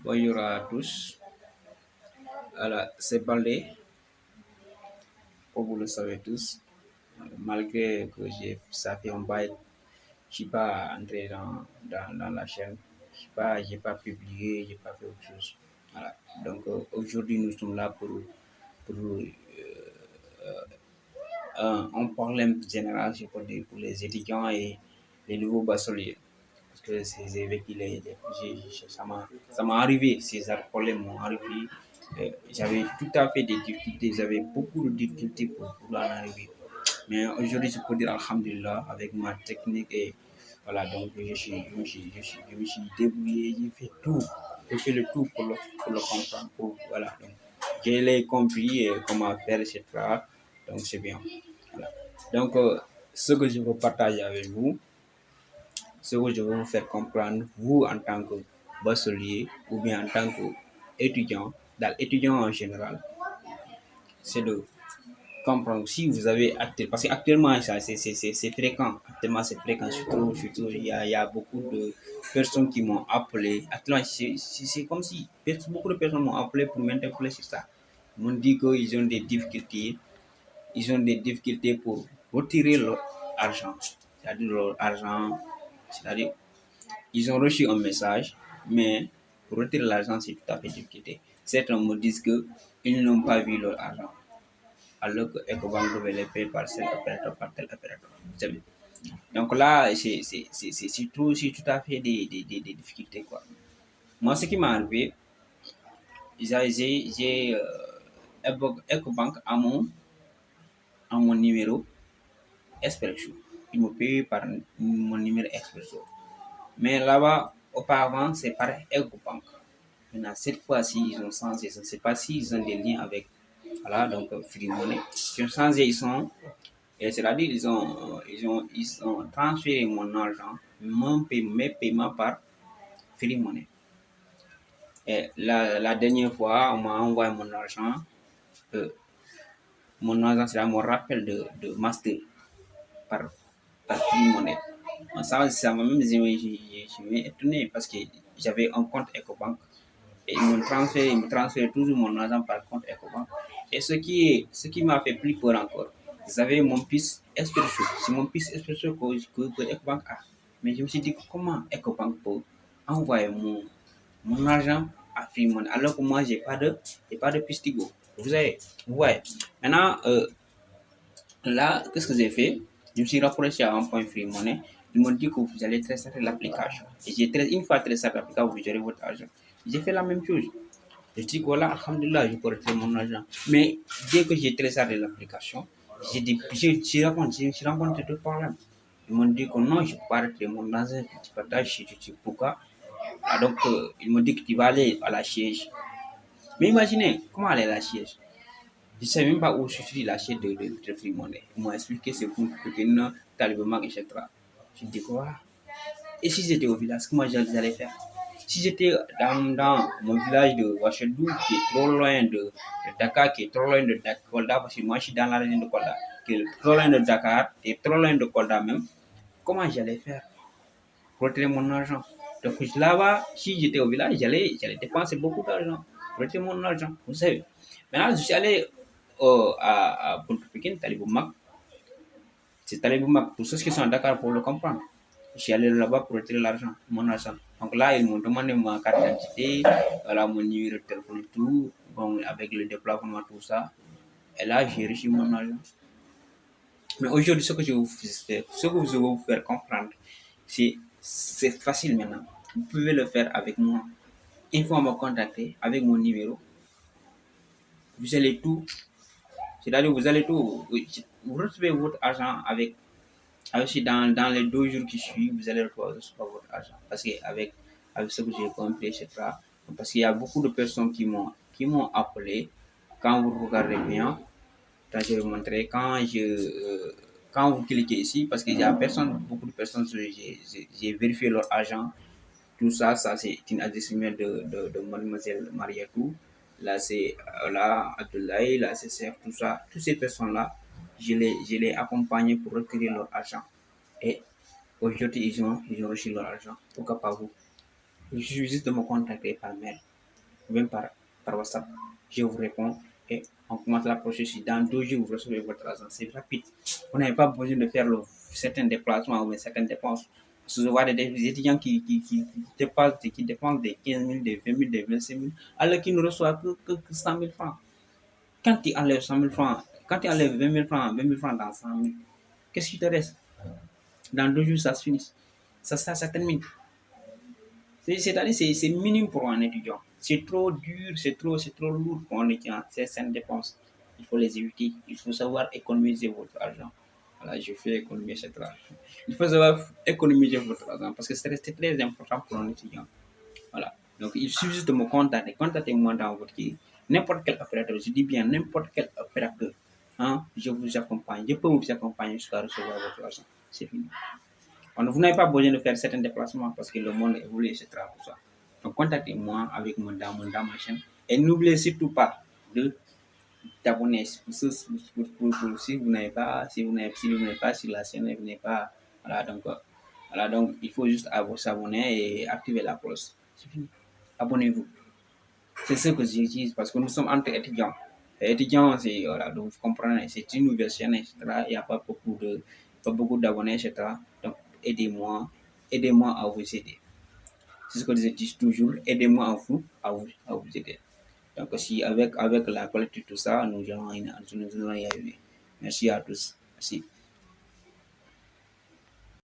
Bonjour à tous. Alors, c'est Baldé, comme vous le savez tous. Malgré que ça fait un bail, je suis pas entré dans la chaîne. J'ai pas publié, j'ai pas fait autre chose. Voilà. Donc, aujourd'hui, nous sommes là pour un problème général, je peux dire, pour les étudiants et les nouveaux bacheliers. Parce que c'est avec ça m'a arrivé, ces problèmes m'ont arrivé. J'avais tout à fait des difficultés, j'avais beaucoup de difficultés pour en arriver. Mais aujourd'hui, je peux dire Alhamdulillah avec ma technique et voilà, donc je me suis débrouillé, j'ai fait tout, j'ai fait le tout pour le comprendre. Voilà, donc je l'ai compris comment faire, etc. Donc c'est bien. Voilà. Donc, ce que je veux partager avec vous, ce que je veux vous faire comprendre, vous en tant que bachelier ou bien en tant qu'étudiant, dans l'étudiant en général, c'est de comprendre si vous avez acté, parce qu'actuellement, ça, c'est fréquent. Actuellement, c'est fréquent, surtout il y a beaucoup de personnes qui m'ont appelé. Actuellement, c'est comme si beaucoup de personnes m'ont appelé pour m'interpeller sur ça. Ils m'ont dit qu'ils ont des difficultés, pour retirer leur argent. C'est-à-dire leur argent, c'est-à-dire ils ont reçu un message, mais pour retirer l'argent, c'est tout à fait difficile. Certains me disent qu'ils n'ont pas vu leur argent, alors que EcoBank devait les payer par tel opérateur, par tel opérateur. Donc là, c'est tout à fait des difficultés, quoi. Moi, ce qui m'est arrivé, j'ai EcoBank à mon numéro Expresso. Ils me payent par mon numéro Expresso. Mais là-bas, auparavant, c'est par EcoBank. Maintenant, cette fois-ci, ils ont changé. Je ne sais pas s'ils ont des liens avec, voilà, donc Free Money. Ils ont changé, c'est-à-dire, ils ont transféré mon argent, mes paiements par Free Money. Et la dernière fois, on m'a envoyé euh, mon argent, c'est mon rappel de master par, par Free Money. Ça m'a même, je m'ai étonné parce que j'avais un compte EcoBank. Et ils me transfèrent toujours mon argent par compte EcoBank. Et ce qui m'a fait plus peur encore, vous savez, mon fils Expresso, c'est mon fils Expresso que EcoBank a. Mais je me suis dit, comment EcoBank peut envoyer mon argent à Freemoney alors que moi, j'ai pas de Pistigo. Vous savez, vous voyez. Maintenant, là, qu'est-ce que j'ai fait? Je me suis rapproché à un point Freemoney. Ils m'ont dit que vous allez télécharger l'application. Et une fois téléchargé l'application, vous gérez votre argent. J'ai fait la même chose. Je dis que voilà, alhamdulillah, je peux retirer mon argent. Mais dès que j'ai téléchargé l'application, j'ai rencontré deux problèmes. Ils m'ont dit que non, je ne peux pas retirer mon argent, tu partages, je dis pourquoi. Ah, donc, ils m'ont dit que tu vas aller à la siège. Mais imaginez, comment aller à la siège? Je ne sais même pas où se situe la siège de Free Money. Ils m'ont expliqué c'est pour Pékin, Talibama, etc. Je dis quoi? Et si j'étais au village, comment j'allais faire? Si j'étais dans mon village de Wachedou, qui est trop loin de Dakar, qui est trop loin de Kolda, parce que moi je suis dans la région de Kolda, qui est trop loin de Dakar, et trop loin de Kolda même, comment j'allais faire pour retirer mon argent? Donc là-bas, si j'étais au village, j'allais dépenser beaucoup d'argent pour retirer mon argent, vous savez. Maintenant, je suis allé à Buntu Pekin, Taliboumak. C'est Taliboumak, pour ceux qui sont à Dakar pour le comprendre. Je suis allé là-bas pour retirer l'argent, mon argent. Donc là, ils m'ont demandé ma carte d'identité, voilà, mon numéro de téléphone et tout, bon, avec le déplacement, tout ça. Et là, j'ai reçu mon argent. Mais aujourd'hui, ce que je vais vous faire comprendre, c'est facile maintenant. Vous pouvez le faire avec moi. Une fois me contacter avec mon numéro, vous allez tout, c'est-à-dire vous allez tout, vous recevez votre argent aussi dans les 2 jours qui suivent, vous allez recevoir votre argent. Parce avec ce que j'ai compris, etc. Parce qu'il y a beaucoup de personnes qui m'ont appelé. Quand vous regardez bien, quand je vais vous montrer, quand vous cliquez ici, parce qu'il y a beaucoup de personnes, j'ai vérifié leur argent. Tout ça, c'est une adresse email de mademoiselle Mariatou. Là, c'est là, Abdoulaye, là, c'est Serre, tout ça. Toutes ces personnes-là, je les accompagné pour retirer leur argent. Et aujourd'hui, ils ont reçu leur argent. Pourquoi pas vous? Il suffit juste de me contacter par mail. ou bien par WhatsApp. Je vous réponds et on commence la processus. Dans 2 jours, vous recevez votre argent. C'est rapide. Vous n'avez pas besoin de faire certains déplacements ou certaines dépenses. Parce que je vois des étudiants qui dépensent des 15 000, des 20 000, des 25 000, alors qu'ils ne reçoivent que 100 000 francs. Quand tu enlèves 100 000 francs, quand tu enlèves 20 000 francs dans 100 000, qu'est-ce qui te reste? Dans 2 jours, ça se finit. Ça termine. C'est-à-dire c'est minime pour un étudiant. C'est trop dur, c'est trop lourd pour un étudiant. C'est une dépense. Il faut les éviter. Il faut savoir économiser votre argent. Voilà, je fais économiser cet argent. Il faut savoir économiser votre argent parce que c'est très important pour un étudiant. Voilà. Donc, il suffit juste de me contacter. Contactez-moi dans votre qui. N'importe quel opérateur, je dis bien n'importe quel opérateur. Hein, je vous accompagne. Je peux vous accompagner jusqu'à recevoir votre argent. C'est fini. Vous n'avez pas besoin de faire certains déplacements parce que le monde évolue, etc. Pour ça. Donc, contactez-moi avec dans ma chaîne. Et n'oubliez surtout pas de t'abonner. Si vous n'avez pas, si vous n'êtes pas sur la chaîne, vous n'êtes pas. Voilà, donc il faut juste s'abonner et activer la cloche. C'est fini. Abonnez-vous. C'est ce que j'utilise parce que nous sommes entre étudiants. Et étudiants, c'est, voilà, donc vous comprenez, c'est une nouvelle chaîne, etc. Il n'y a pas beaucoup d'abonnés, etc. Donc, aidez-moi à vous aider. C'est ce que je dis toujours, aidez-moi à vous aider. Donc, si avec la qualité de tout ça, nous allons y arriver. Merci à tous. Merci.